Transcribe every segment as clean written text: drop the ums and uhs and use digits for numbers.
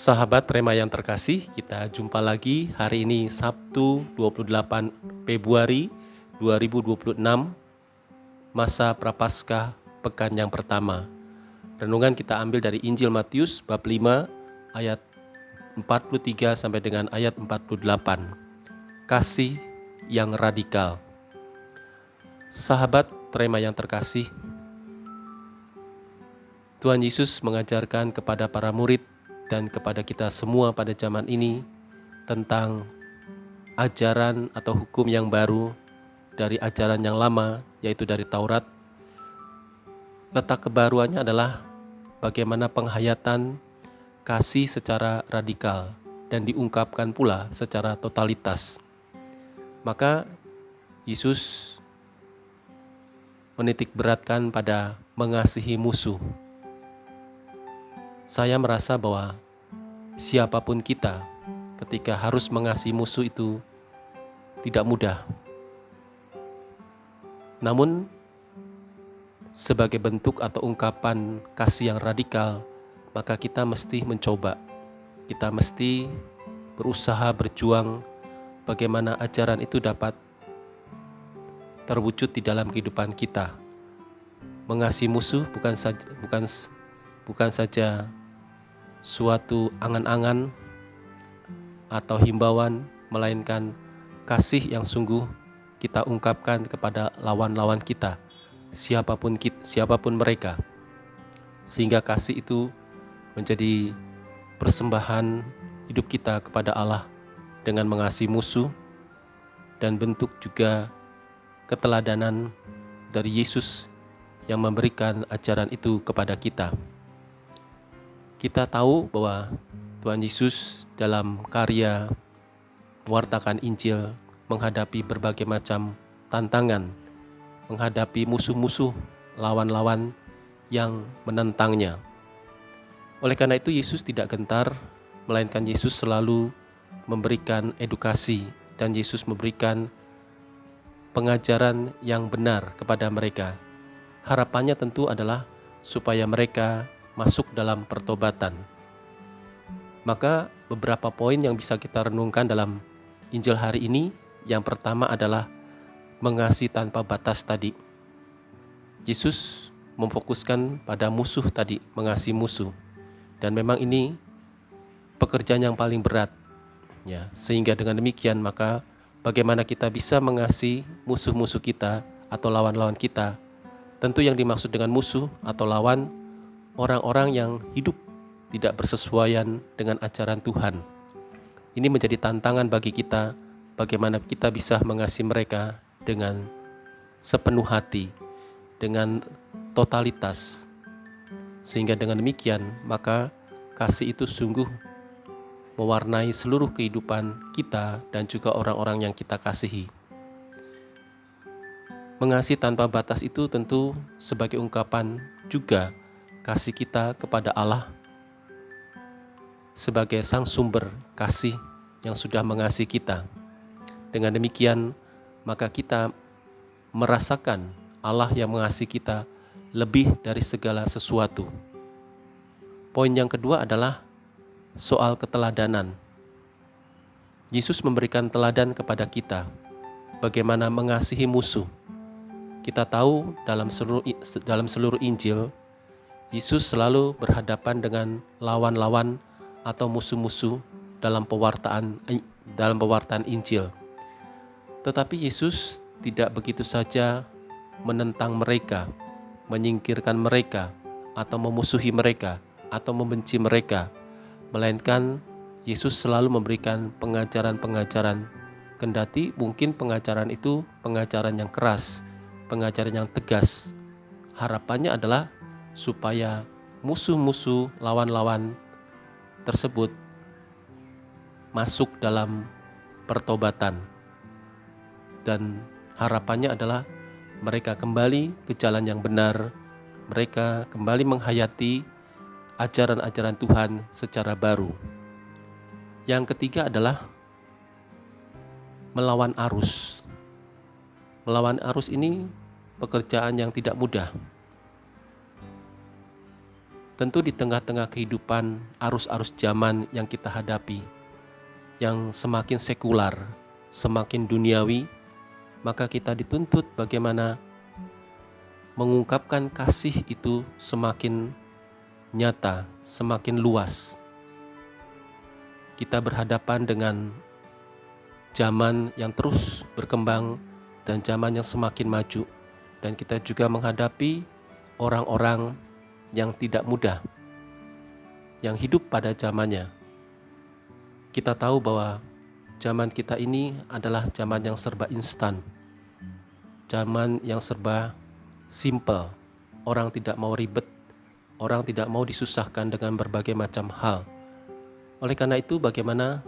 Sahabat Rema yang terkasih, kita jumpa lagi hari ini Sabtu 28 Februari 2026, masa Prapaskah pekan yang pertama. Renungan kita ambil dari Injil Matius bab 5 ayat 43 sampai dengan ayat 48. Kasih yang radikal. Sahabat Rema yang terkasih, Tuhan Yesus mengajarkan kepada para murid dan kepada kita semua pada zaman ini tentang ajaran atau hukum yang baru dari ajaran yang lama, yaitu dari Taurat. Letak kebaruannya adalah bagaimana penghayatan kasih secara radikal dan diungkapkan pula secara totalitas. Maka Yesus menitik beratkan pada mengasihi musuh. Saya merasa bahwa siapapun kita ketika harus mengasihi musuh itu tidak mudah. Namun sebagai bentuk atau ungkapan kasih yang radikal, maka kita mesti mencoba. Kita mesti berusaha berjuang bagaimana ajaran itu dapat terwujud di dalam kehidupan kita. Mengasihi musuh bukan saja suatu angan-angan atau himbauan, melainkan kasih yang sungguh kita ungkapkan kepada lawan-lawan kita, siapapun mereka, sehingga kasih itu menjadi persembahan hidup kita kepada Allah dengan mengasihi musuh, dan bentuk juga keteladanan dari Yesus yang memberikan ajaran itu kepada kita. Kita tahu bahwa Tuhan Yesus dalam karya mewartakan Injil menghadapi berbagai macam tantangan, menghadapi musuh-musuh, lawan-lawan yang menentangnya. Oleh karena itu Yesus tidak gentar, melainkan Yesus selalu memberikan edukasi dan Yesus memberikan pengajaran yang benar kepada mereka. Harapannya tentu adalah supaya mereka masuk dalam pertobatan. Maka beberapa poin yang bisa kita renungkan dalam Injil hari ini. Yang pertama adalah mengasihi tanpa batas tadi. Yesus memfokuskan pada musuh tadi, mengasihi musuh. Dan memang ini pekerjaan yang paling berat. Ya, sehingga dengan demikian maka bagaimana kita bisa mengasihi musuh-musuh kita atau lawan-lawan kita. Tentu yang dimaksud dengan musuh atau lawan, orang-orang yang hidup tidak bersesuaian dengan ajaran Tuhan. Ini menjadi tantangan bagi kita, bagaimana kita bisa mengasihi mereka dengan sepenuh hati, dengan totalitas. Sehingga dengan demikian, maka kasih itu sungguh mewarnai seluruh kehidupan kita dan juga orang-orang yang kita kasihi. Mengasihi tanpa batas itu tentu sebagai ungkapan juga kasih kita kepada Allah sebagai sang sumber kasih yang sudah mengasihi kita. Dengan demikian, maka kita merasakan Allah yang mengasihi kita lebih dari segala sesuatu. Poin yang kedua adalah soal keteladanan. Yesus memberikan teladan kepada kita bagaimana mengasihi musuh. Kita tahu dalam seluruh Injil, Yesus selalu berhadapan dengan lawan-lawan atau musuh-musuh dalam pewartaan Injil. Tetapi Yesus tidak begitu saja menentang mereka, menyingkirkan mereka, atau memusuhi mereka, atau membenci mereka, melainkan Yesus selalu memberikan pengajaran-pengajaran, kendati mungkin pengajaran itu pengajaran yang keras, pengajaran yang tegas. Harapannya adalah supaya musuh-musuh, lawan-lawan tersebut masuk dalam pertobatan. Dan harapannya adalah mereka kembali ke jalan yang benar, mereka kembali menghayati ajaran-ajaran Tuhan secara baru. Yang ketiga adalah melawan arus. Melawan arus ini pekerjaan yang tidak mudah. Tentu di tengah-tengah kehidupan arus-arus zaman yang kita hadapi, yang semakin sekular, semakin duniawi, maka kita dituntut bagaimana mengungkapkan kasih itu semakin nyata, semakin luas. Kita berhadapan dengan zaman yang terus berkembang dan zaman yang semakin maju, dan kita juga menghadapi orang-orang yang tidak mudah, yang hidup pada zamannya. Kita tahu bahwa zaman kita ini adalah zaman yang serba instan, zaman yang serba simple. Orang tidak mau ribet, orang tidak mau disusahkan dengan berbagai macam hal. Oleh karena itu, bagaimana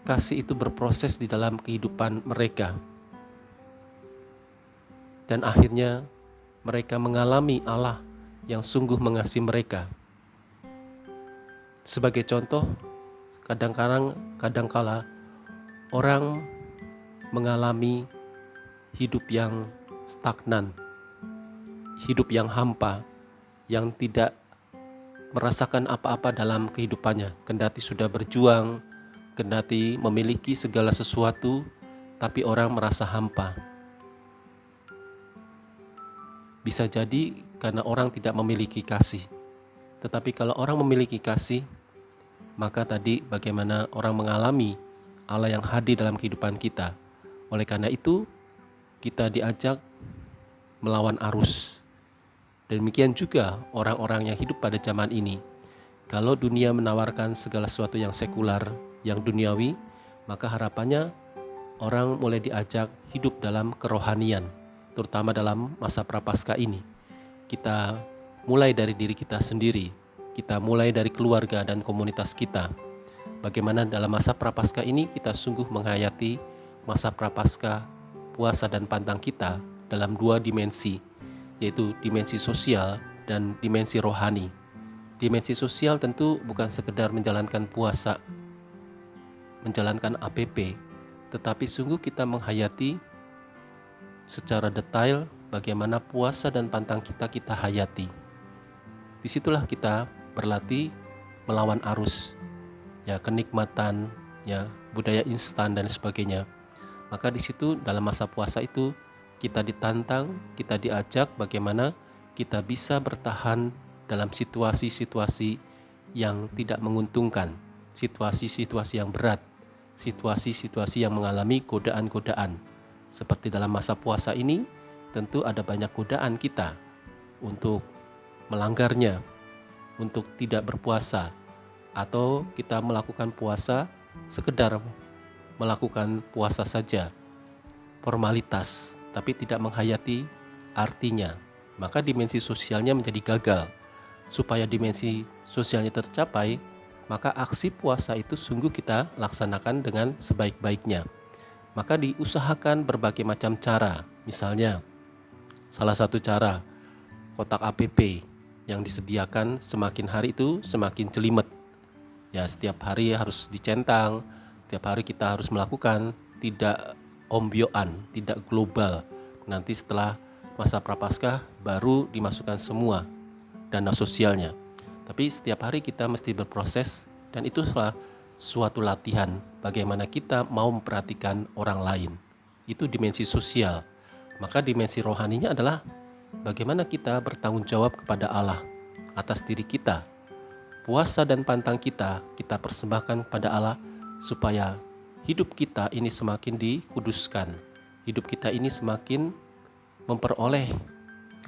kasih itu berproses di dalam kehidupan mereka, dan akhirnya mereka mengalami Allah yang sungguh mengasihi mereka. Sebagai contoh, kadangkala orang mengalami hidup yang stagnan, hidup yang hampa, yang tidak merasakan apa-apa dalam kehidupannya. Kendati sudah berjuang, kendati memiliki segala sesuatu, tapi orang merasa hampa. Bisa jadi karena orang tidak memiliki kasih. Tetapi kalau orang memiliki kasih, maka tadi bagaimana orang mengalami Allah yang hadir dalam kehidupan kita. Oleh karena itu, kita diajak melawan arus. Demikian juga orang-orang yang hidup pada zaman ini. Kalau dunia menawarkan segala sesuatu yang sekular, yang duniawi, maka harapannya orang mulai diajak hidup dalam kerohanian, terutama dalam masa prapaskah ini. Kita mulai dari diri kita sendiri, kita mulai dari keluarga dan komunitas kita. Bagaimana dalam masa prapaskah ini kita sungguh menghayati masa prapaskah, puasa dan pantang kita dalam dua dimensi, yaitu dimensi sosial dan dimensi rohani. Dimensi sosial tentu bukan sekedar menjalankan puasa, menjalankan APP, tetapi sungguh kita menghayati secara detail bagaimana puasa dan pantang kita hayati. Disitulah kita berlatih melawan arus, ya, kenikmatan, ya, budaya instan dan sebagainya. Maka di situ dalam masa puasa itu kita ditantang, kita diajak bagaimana kita bisa bertahan dalam situasi-situasi yang tidak menguntungkan, situasi-situasi yang berat, situasi-situasi yang mengalami godaan-godaan. Seperti dalam masa puasa ini, tentu ada banyak godaan kita untuk melanggarnya, untuk tidak berpuasa, atau kita melakukan puasa sekedar melakukan puasa saja, formalitas, tapi tidak menghayati artinya. Maka dimensi sosialnya menjadi gagal. Supaya dimensi sosialnya tercapai, maka aksi puasa itu sungguh kita laksanakan dengan sebaik-baiknya. Maka diusahakan berbagai macam cara. Misalnya, salah satu cara, kotak APP yang disediakan semakin hari itu semakin jelimet. Ya, setiap hari harus dicentang, setiap hari kita harus melakukan, tidak ombyoan, tidak global. Nanti setelah masa prapaskah baru dimasukkan semua dana sosialnya. Tapi setiap hari kita mesti berproses, dan itulah suatu latihan bagaimana kita mau memperhatikan orang lain. Itu dimensi sosial. Maka dimensi rohaninya adalah bagaimana kita bertanggung jawab kepada Allah atas diri kita. Puasa dan pantang kita persembahkan kepada Allah supaya hidup kita ini semakin dikuduskan. Hidup kita ini semakin memperoleh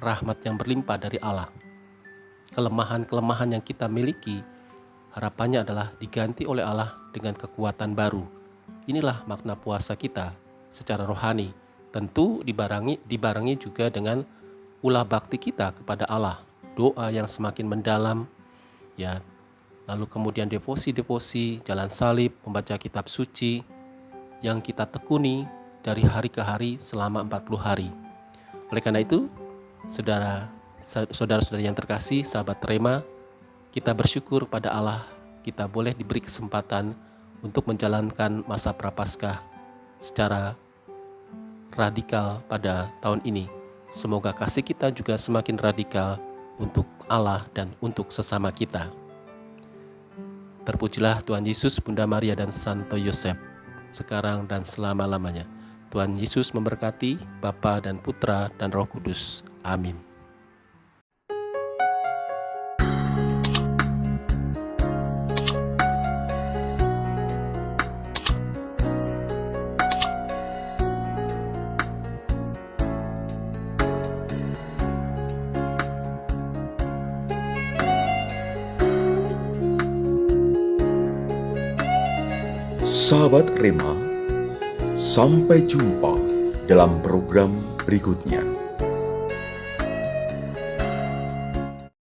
rahmat yang berlimpah dari Allah. Kelemahan-kelemahan yang kita miliki, harapannya adalah diganti oleh Allah dengan kekuatan baru. Inilah makna puasa kita secara rohani. Tentu dibarengi juga dengan ulah bakti kita kepada Allah, doa yang semakin mendalam, ya. Lalu kemudian devosi, jalan salib, membaca kitab suci yang kita tekuni dari hari ke hari selama 40 hari. Oleh karena itu, saudara-saudara yang terkasih, sahabat Rema, kita bersyukur pada Allah, kita boleh diberi kesempatan untuk menjalankan masa prapaskah secara radikal pada tahun ini. Semoga kasih kita juga semakin radikal untuk Allah dan untuk sesama kita. Terpujilah Tuhan Yesus, Bunda Maria dan Santo Yosef, sekarang dan selama-lamanya. Tuhan Yesus memberkati Bapa dan Putra dan Roh Kudus. Amin. Sahabat Rema, sampai jumpa dalam program berikutnya.